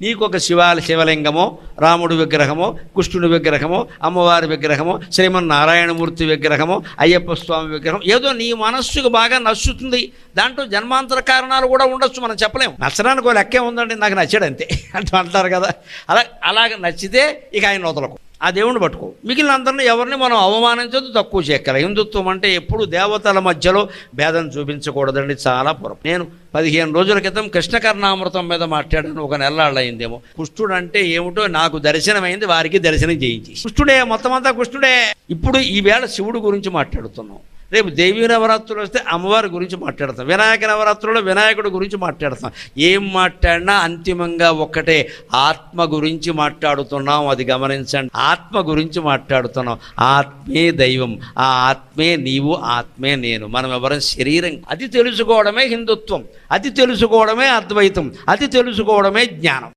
నీకు ఒక శివలింగమో, రాముడి విగ్రహమో, కృష్ణుడి విగ్రహమో, అమ్మవారి విగ్రహమో, శ్రీమన్నారాయణమూర్తి విగ్రహమో, అయ్యప్ప స్వామి విగ్రహం ఏదో నీ మనస్సుకు బాగా నచ్చుతుంది. దాంట్లో జన్మాంతర కారణాలు కూడా ఉండొచ్చు, మనం చెప్పలేము. నచ్చడానికి ఒక లెక్కే ఉందండి, నాకు నచ్చాడు అంతే అంటారు కదా. అలాగ నచ్చితే ఇక ఆయన వదలకు, ఆ దేవుణ్ణి పట్టుకో. మిగిలిన అందరినీ ఎవరిని మనం అవమానించదు, తక్కువ చేయగల. హిందుత్వం అంటే ఎప్పుడు దేవతల మధ్యలో భేదం చూపించకూడదండి, చాలా పూర్వం. నేను 15 రోజుల క్రితం కృష్ణకర్ణామృతం మీద మాట్లాడాను, ఒక నెలలాళ్ళు అయిందేమో. కృష్ణుడు అంటే ఏమిటో నాకు దర్శనమైంది, వారికి దర్శనం చేయించి. కృష్ణుడే, మొత్తం అంతా కృష్ణుడే. ఇప్పుడు ఈవేళ శివుడు గురించి మాట్లాడుతున్నాం, రేపు దేవీ నవరాత్రులు వస్తే అమ్మవారి గురించి మాట్లాడతాం, వినాయక నవరాత్రుల్లో వినాయకుడి గురించి మాట్లాడతాం. ఏం మాట్లాడినా అంతిమంగా ఒక్కటే, ఆత్మ గురించి మాట్లాడుతున్నాం. అది గమనించండి, ఆత్మ గురించి మాట్లాడుతున్నాం. ఆత్మే దైవం, ఆ ఆత్మే నీవు, ఆత్మే నేను, మనం ఎవరం శరీరం. అది తెలుసుకోవడమే హిందుత్వం, అది తెలుసుకోవడమే అద్వైతం, అది తెలుసుకోవడమే జ్ఞానం.